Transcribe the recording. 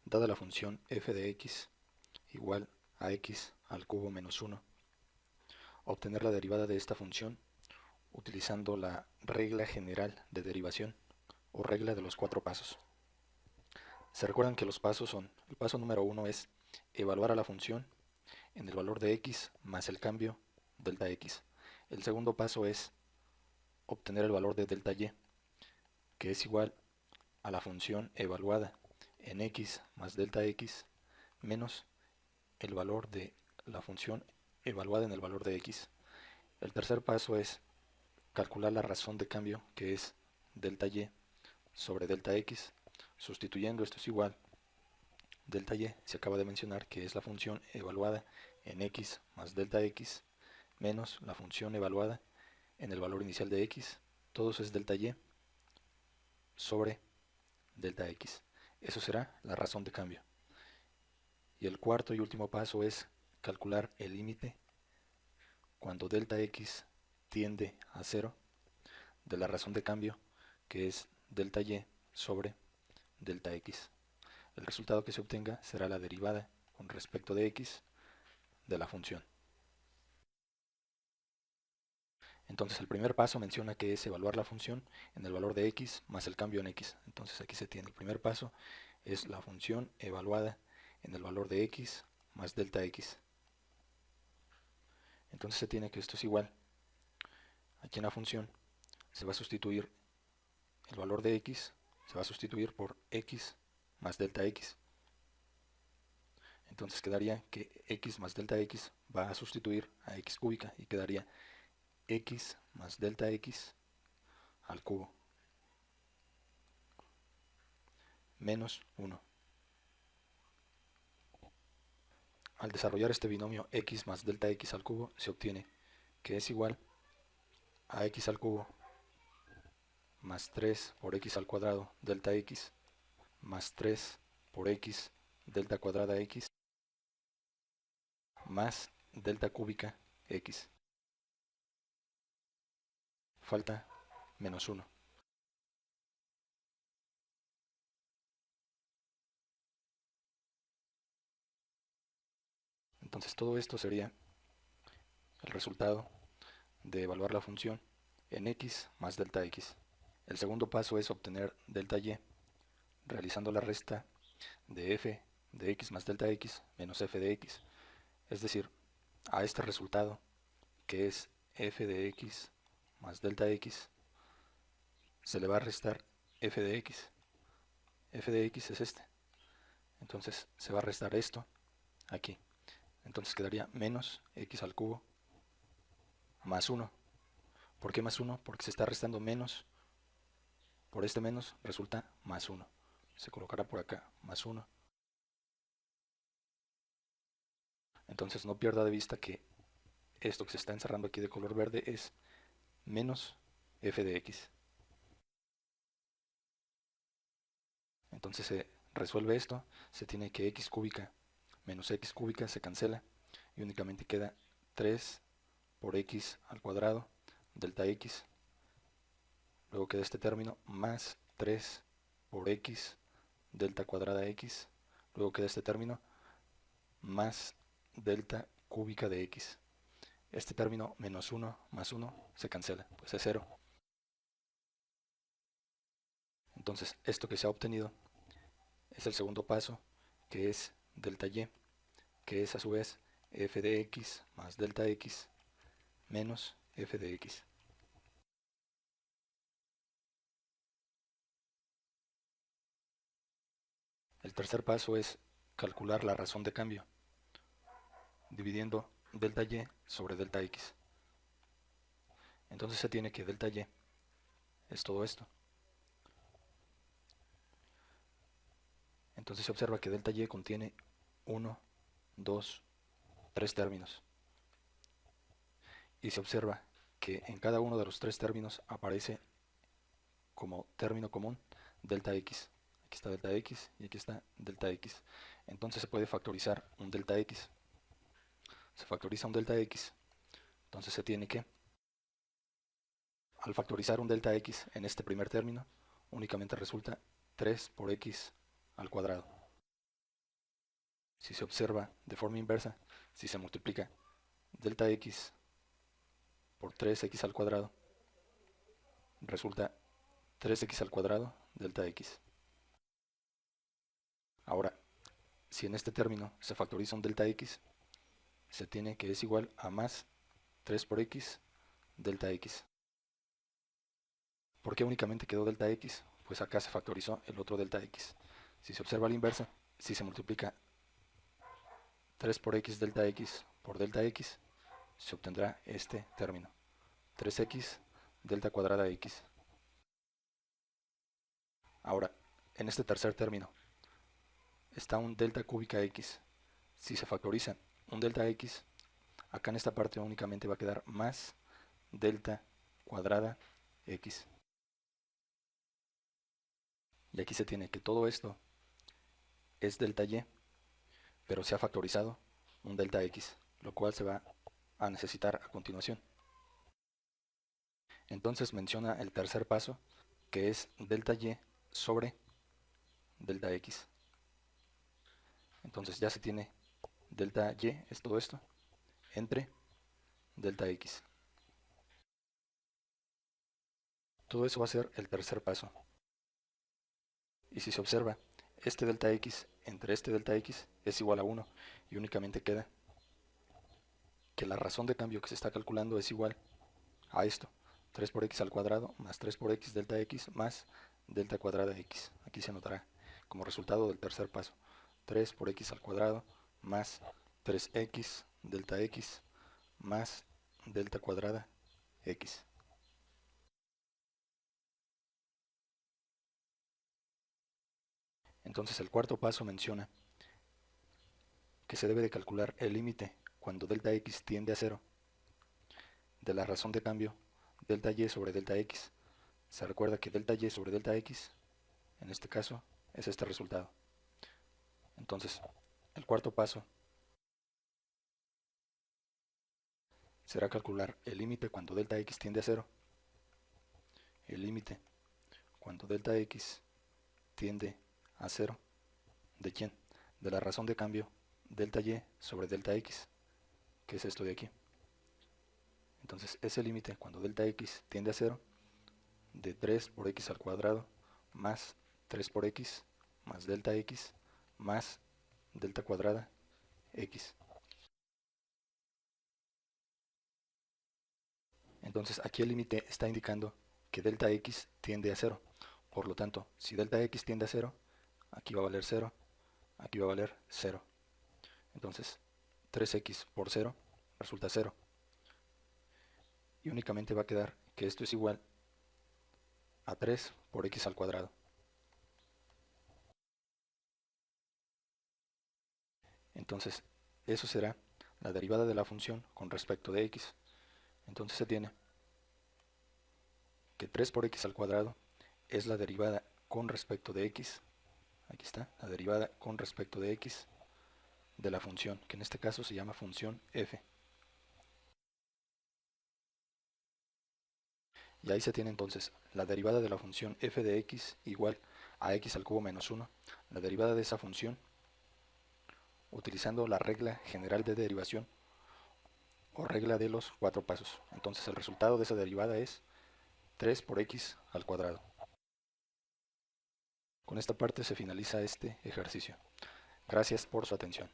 Dada la función f de x igual a x al cubo menos 1, obtener la derivada de esta función utilizando la regla general de derivación o regla de los 4 pasos. Se recuerdan que los pasos son, el paso número 1 es evaluar a la función en el valor de x más el cambio delta x. El segundo paso es obtener el valor de delta y, que es igual a la función evaluada en x más delta x menos el valor de la función evaluada en el valor de x. El tercer paso es calcular la razón de cambio, que es delta y sobre delta x. Sustituyendo, esto es igual, delta y se acaba de mencionar que es la función evaluada en x más delta x menos la función evaluada en el valor inicial de x. Todo eso es delta y sobre delta x. Eso será la razón de cambio. Y el cuarto y último paso es calcular el límite cuando delta x tiende a 0 de la razón de cambio, que es delta y sobre delta x. El resultado que se obtenga será la derivada con respecto de x de la función. Entonces el primer paso menciona que es evaluar la función en el valor de x más el cambio en x. Entonces aquí se tiene el primer paso, es la función evaluada en el valor de x más delta x. Entonces se tiene que esto es igual. Aquí en la función se va a sustituir el valor de x, se va a sustituir por x más delta x. Entonces quedaría que x más delta x va a sustituir a x cúbica y quedaría x más delta x al cubo menos 1. Al desarrollar este binomio x más delta x al cubo se obtiene que es igual a x al cubo más 3 por x al cuadrado delta x más 3 por x delta cuadrada x más delta cúbica x. Falta menos 1. Entonces todo esto sería el resultado de evaluar la función en x más delta x. El segundo paso es obtener delta y, realizando la resta de f de x más delta x menos f de x. Es decir, a este resultado, que es f de x más delta x, se le va a restar f de x. F de x es este. Entonces se va a restar esto aquí. Entonces quedaría menos x al cubo más 1. ¿Por qué más 1? Porque se está restando menos. Por este menos resulta más 1. Se colocará por acá más 1. Entonces no pierda de vista que esto que se está encerrando aquí de color verde es menos f de x. Entonces se resuelve esto, se tiene que x cúbica menos x cúbica se cancela y únicamente queda 3 por x al cuadrado delta x. Luego queda este término más 3 por x delta cuadrada x. Luego queda este término más delta cúbica de x. Este término menos 1 más 1 se cancela, pues es 0. Entonces esto que se ha obtenido es el segundo paso, que es delta y, que es a su vez f de x más delta x menos f de x. El tercer paso es calcular la razón de cambio, dividiendo delta y sobre delta x. Entonces se tiene que delta y es todo esto. Entonces se observa que delta y contiene 1, 2, 3 términos. Y se observa que en cada uno de los 3 términos aparece como término común delta x. Aquí está delta x y aquí está delta x. Entonces se puede factorizar un delta x. Se factoriza un delta x. Entonces se tiene que, al factorizar un delta x en este primer término, únicamente resulta 3 por x al cuadrado. Si se observa de forma inversa, si se multiplica delta x por 3x al cuadrado, resulta 3x al cuadrado delta x. Ahora, si en este término se factoriza un delta x, se tiene que es igual a más 3 por x delta x. ¿Por qué únicamente quedó delta x? Pues acá se factorizó el otro delta x. Si se observa la inversa, si se multiplica 3 por x delta x por delta x, se obtendrá este término, 3x delta cuadrada x. Ahora, en este tercer término está un delta cúbica x. Si se factoriza un delta x, acá en esta parte únicamente va a quedar más delta cuadrada x. Y aquí se tiene que todo esto es delta y, pero se ha factorizado un delta x, lo cual se va a necesitar a continuación. Entonces menciona el tercer paso, que es delta y sobre delta x. Entonces ya se tiene delta y, es todo esto, entre delta x. Todo eso va a ser el tercer paso. Y si se observa, este delta x entre este delta x es igual a 1 y únicamente queda que la razón de cambio que se está calculando es igual a esto, 3 por x al cuadrado más 3 por x delta x más delta cuadrada x. Aquí se anotará como resultado del tercer paso, 3 por x al cuadrado más 3x delta x más delta cuadrada x. Entonces el cuarto paso menciona que se debe de calcular el límite cuando delta x tiende a 0 de la razón de cambio delta y sobre delta x. Se recuerda que delta y sobre delta x, en este caso, es este resultado. Entonces, el cuarto paso será calcular el límite cuando delta x tiende a 0. El límite cuando delta x tiende a 0, ¿de quién? De la razón de cambio delta y sobre delta x, que es esto de aquí. Entonces, ese límite cuando delta x tiende a 0, de 3 por x al cuadrado más 3 por x más delta x más delta cuadrada x. Entonces aquí el límite está indicando que delta x tiende a 0. Por lo tanto, si delta x tiende a 0, aquí va a valer 0, aquí va a valer 0. Entonces, 3x por 0 resulta 0. Y únicamente va a quedar que esto es igual a 3 por x al cuadrado. Entonces, eso será la derivada de la función con respecto de x. Entonces se tiene que 3 por x al cuadrado es la derivada con respecto de x. Aquí está, la derivada con respecto de x de la función, que en este caso se llama función f. Y ahí se tiene entonces la derivada de la función f de x igual a x al cubo menos 1, la derivada de esa función utilizando la regla general de derivación o regla de los 4 pasos. Entonces el resultado de esa derivada es 3 por x al cuadrado. Con esta parte se finaliza este ejercicio. Gracias por su atención.